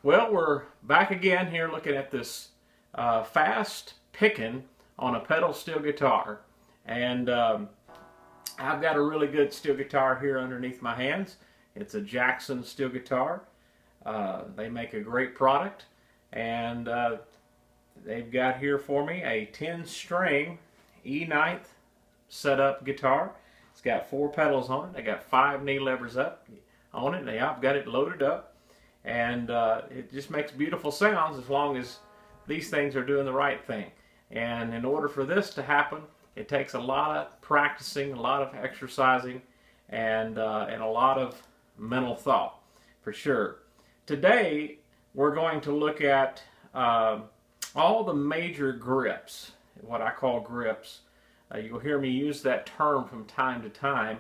Well, we're back again here looking at this fast picking on a pedal steel guitar. And I've got a really good steel guitar here underneath my hands. It's a Jackson steel guitar. They make a great product. And they've got here for me a 10-string E9 setup guitar. It's got 4 pedals on it. I got 5 knee levers up on it. I've got it loaded up. And it just makes beautiful sounds as long as these things are doing the right thing. And in order for this to happen, it takes a lot of practicing, a lot of exercising, and a lot of mental thought, for sure. Today, we're going to look at all the major grips, what I call grips. You'll hear me use that term from time to time.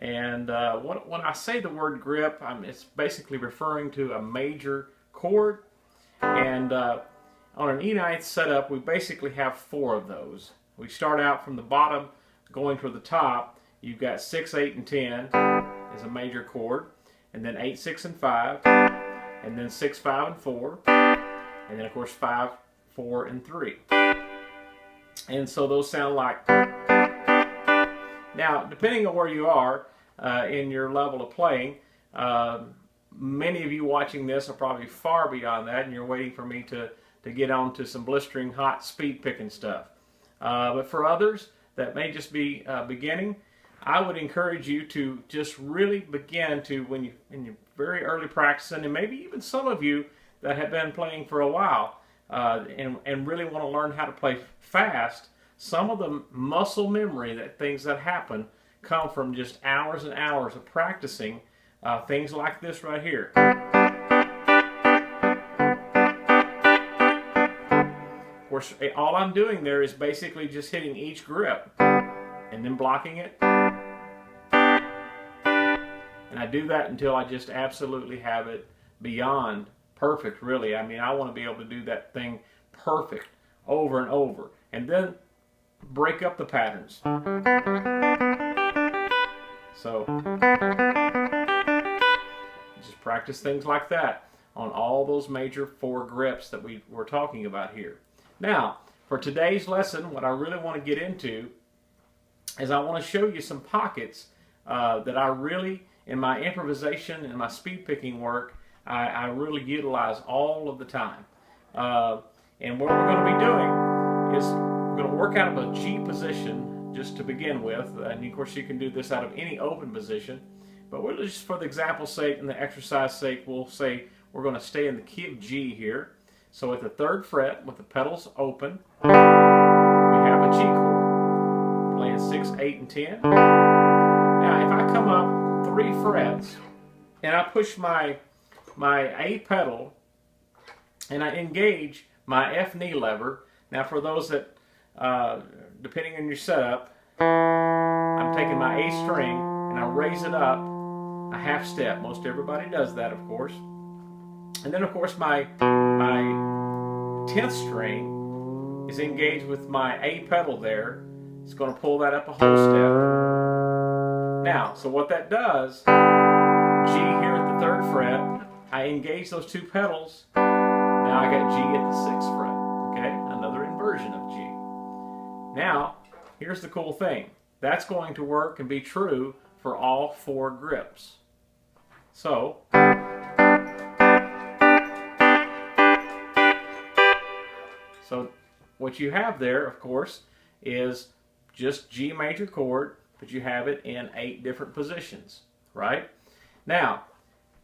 And when I say the word grip, it's basically referring to a major chord. And on an E9 setup, we basically have 4 of those. We start out from the bottom going to the top. You've got 6, 8, and 10 is a major chord. And then 8, 6, and 5. And then 6, 5, and 4. And then, of course, 5, 4, and 3. And so those sound like... Now, depending on where you are in your level of playing, many of you watching this are probably far beyond that, and you're waiting for me to get on to some blistering hot speed picking stuff. But for others that may just be beginning, I would encourage you to just really begin to, when you're very early practicing, and maybe even some of you that have been playing for a while and really want to learn how to play fast. Some of the muscle memory, things that happen, come from just hours and hours of practicing things like this right here. Of course, all I'm doing there is basically just hitting each grip and then blocking it. And I do that until I just absolutely have it beyond perfect, really. I mean, I want to be able to do that thing perfect over and over. And then break up the patterns. So just practice things like that on all those major 4 grips that we were talking about here. Now, for today's lesson, what I really want to get into is I want to show you some pockets that I really, in my improvisation and my speed picking work, I really utilize all of the time. And what we're going to be doing is we're going to work out of a G position just to begin with, and of course you can do this out of any open position, but we're just, for the example's sake and the exercise sake, we'll say we're going to stay in the key of G here. So at the 3rd fret with the pedals open, we have a G chord, playing 6, 8, and 10. Now if I come up 3 frets and I push my A pedal and I engage my F knee lever. Now for those that depending on your setup, I'm taking my A string and I raise it up a half step. Most everybody does that, of course. And then, of course, my 10th string is engaged with my A pedal there. It's going to pull that up a whole step. Now, so what that does, G here at the 3rd fret, I engage those 2 pedals. Now I got G at the 6th fret. Okay, another inversion of G. Now, here's the cool thing. That's going to work and be true for all 4 grips. So, what you have there, of course, is just G major chord, but you have it in 8 different positions, right? Now,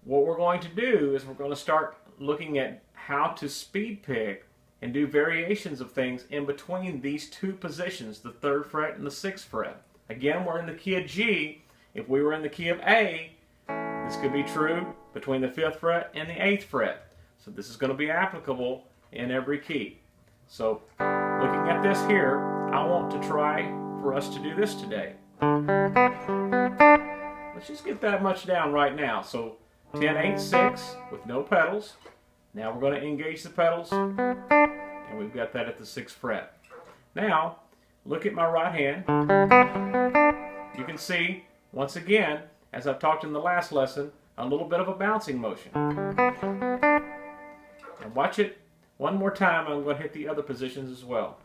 what we're going to do is we're going to start looking at how to speed pick and do variations of things in between these 2 positions, the 3rd fret and the 6th fret. Again, we're in the key of G. If we were in the key of A, this could be true between the 5th fret and the 8th fret. So this is going to be applicable in every key. So looking at this here, I want to try for us to do this today. Let's just get that much down right now. So 10, 8, 6 with no pedals. Now we're going to engage the pedals, and we've got that at the 6th fret. Now, look at my right hand. You can see, once again, as I've talked in the last lesson, a little bit of a bouncing motion. And watch it one more time. I'm going to hit the other positions as well.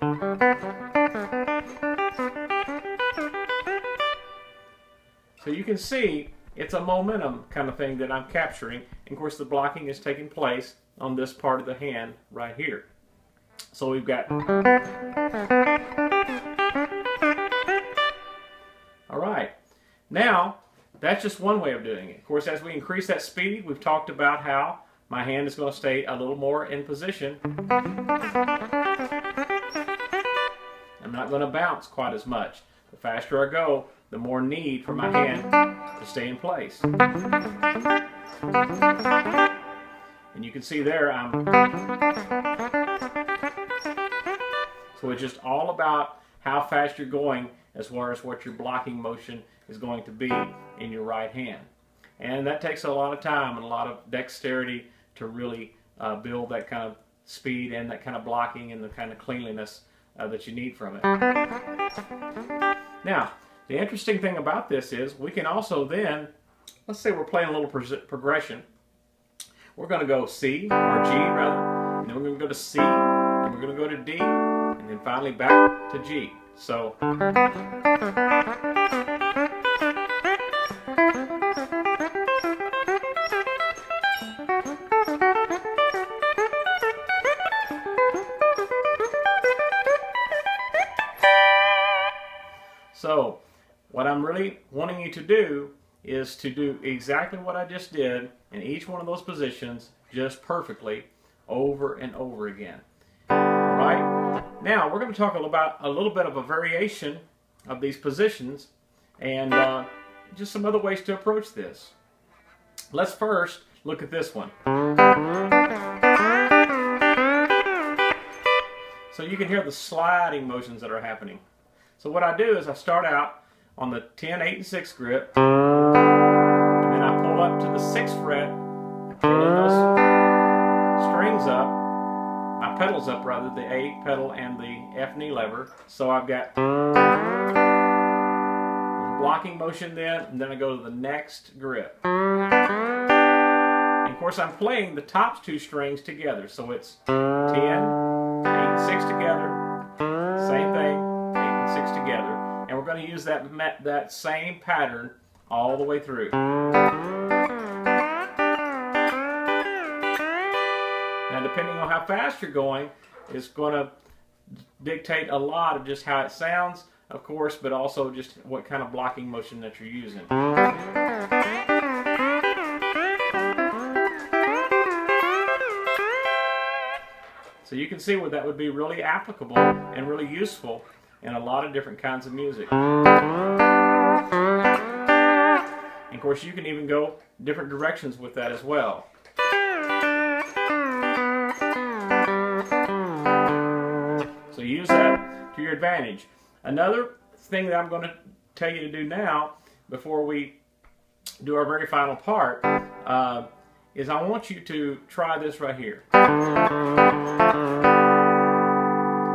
So you can see it's a momentum kind of thing that I'm capturing. And of course the blocking is taking place on this part of the hand right here. So we've got... Alright, now that's just one way of doing it. Of course, as we increase that speed, we've talked about how my hand is going to stay a little more in position. I'm not going to bounce quite as much. The faster I go, the more need for my hand to stay in place. And you can see there, so it's just all about how fast you're going as far as what your blocking motion is going to be in your right hand. And that takes a lot of time and a lot of dexterity to really build that kind of speed and that kind of blocking and the kind of cleanliness that you need from it. Now, the interesting thing about this is we can also then, let's say we're playing a little progression. We're going to go C, or G rather, and then we're going to go to C, and we're going to go to D, and then finally back to G. So, what I'm really wanting you to do is to do exactly what I just did in each one of those positions just perfectly over and over again. Alright? Now we're going to talk about a little bit of a variation of these positions and just some other ways to approach this. Let's first look at this one. So you can hear the sliding motions that are happening. So what I do is I start out on the 10, 8, and 6 grip, and then I pull up to the 6th fret, pulling those strings up, my pedals up rather, the A pedal and the F knee lever. So I've got blocking motion then, and then I go to the next grip. And of course I'm playing the top 2 strings together, so it's 10, 8, and 6 together, same thing, 8 and 6 together. And we're going to use that same pattern all the way through. Now, depending on how fast you're going, it's going to dictate a lot of just how it sounds, of course, but also just what kind of blocking motion that you're using. So you can see where that would be really applicable and really useful in a lot of different kinds of music. And of course you can even go different directions with that as well. So use that to your advantage. Another thing that I'm going to tell you to do now before we do our very final part is I want you to try this right here.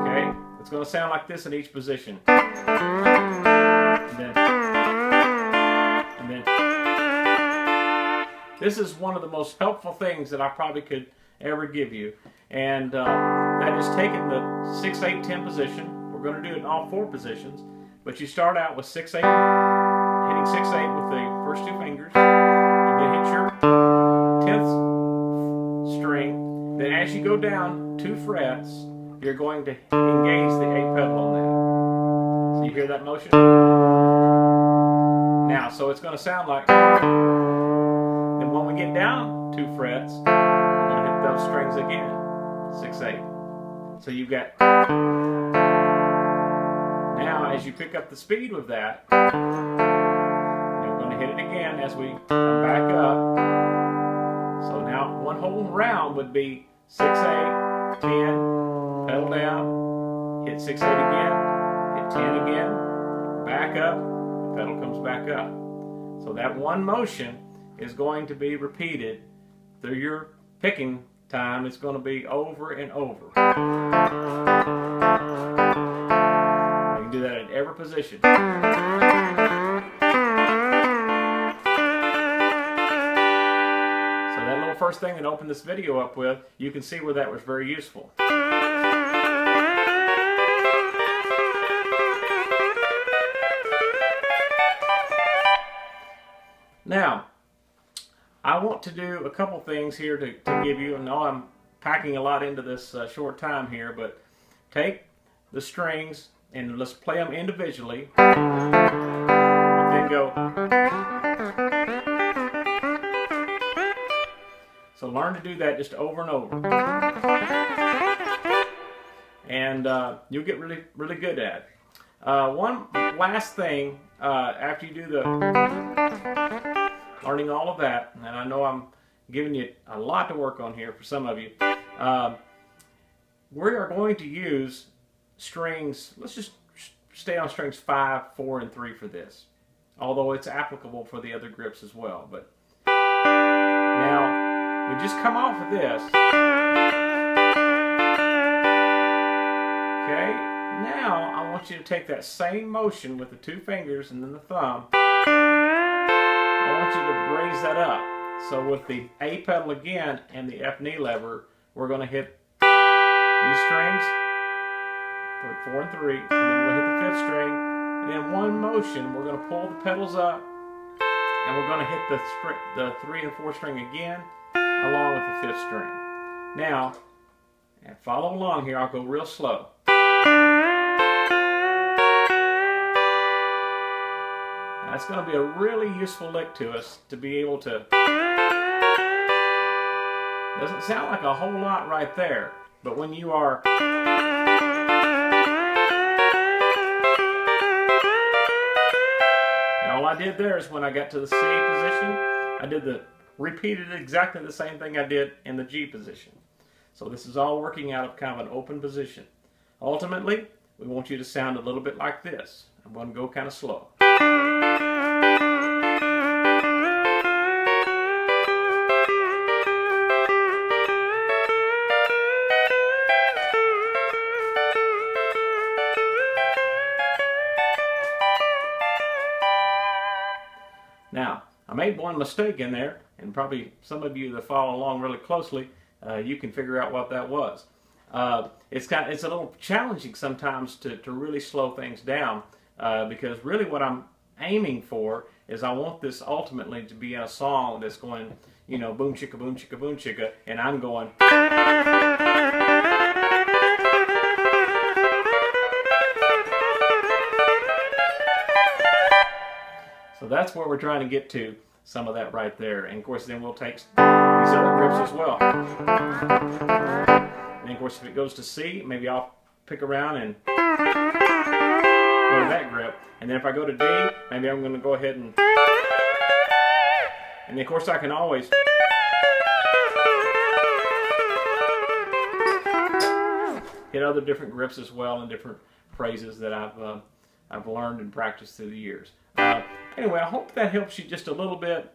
Okay? It's going to sound like this in each position. And then. This is one of the most helpful things that I probably could ever give you. And that is taking the 6, 8, 10 position. We're going to do it in all 4 positions. But you start out with 6, 8, hitting 6, 8 with the first 2 fingers. And then hit your 10th string. Then as you go down 2 frets, you're going to engage the A pedal on that. So you hear that motion? Now, so it's going to sound like... And when we get down 2 frets, we're going to hit those strings again. 6, 8. So you've got... Now, as you pick up the speed with that, you're going to hit it again as we come back up. So now, one whole round would be 6, 8, 10, pedal down, hit 6, 8 again, hit 10 again, back up, the pedal comes back up. So that one motion is going to be repeated through your picking time. It's going to be over and over. You can do that in every position. So that little first first thing that I opened this video up with, you can see where that was very useful. Now, I want to do a couple things here to give you, I know I'm packing a lot into this short time here, but take the strings and let's play them individually. And then go. So learn to do that just over and over. And you'll get really, really good at it. One last thing, after you do the learning all of that, and I know I'm giving you a lot to work on here for some of you, we are going to use strings, let's just stay on strings 5, 4, and 3 for this, although it's applicable for the other grips as well. But now, we just come off of this. Okay, now I want you to take that same motion with the 2 fingers and then the thumb. I want you to raise that up. So with the A pedal again and the F knee lever, we're going to hit these strings, 4 and 3, and then we'll hit the 5th string. And in one motion, we're going to pull the pedals up, and we're going to hit the 3 and 4 string again, along with the 5th string. Now, and follow along here, I'll go real slow. That's going to be a really useful lick to us to be able to. Doesn't sound like a whole lot right there, but when you are. And all I did there is when I got to the C position, I repeated exactly the same thing I did in the G position. So this is all working out of kind of an open position. Ultimately, we want you to sound a little bit like this. I'm going to go kind of slow. Now, I made one mistake in there, and probably some of you that follow along really closely, you can figure out what that was. It's a little challenging sometimes to really slow things down, because really what I'm aiming for is I want this ultimately to be in a song that's going, you know, boom chicka boom chicka boom chicka, and I'm going. So that's where we're trying to get to, some of that right there. And of course then we'll take these other grips as well. And of course if it goes to C, maybe I'll pick around and go to that grip. And then if I go to D, maybe I'm going to go ahead and then of course I can always hit other different grips as well and different phrases that I've learned and practiced through the years. Anyway, I hope that helps you just a little bit,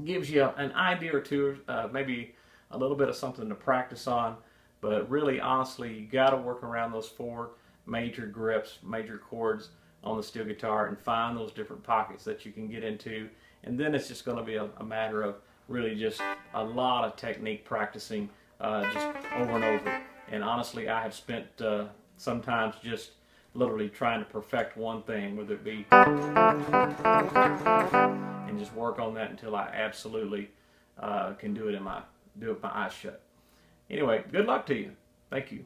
gives you an idea or two, maybe a little bit of something to practice on. But really, honestly, you got to work around those 4 major grips, major chords on the steel guitar, and find those different pockets that you can get into. And then it's just going to be a matter of really just a lot of technique practicing just over and over. And honestly, I have spent sometimes just literally trying to perfect one thing, whether it be, and just work on that until I absolutely can do it with my eyes shut. Anyway, good luck to you. Thank you.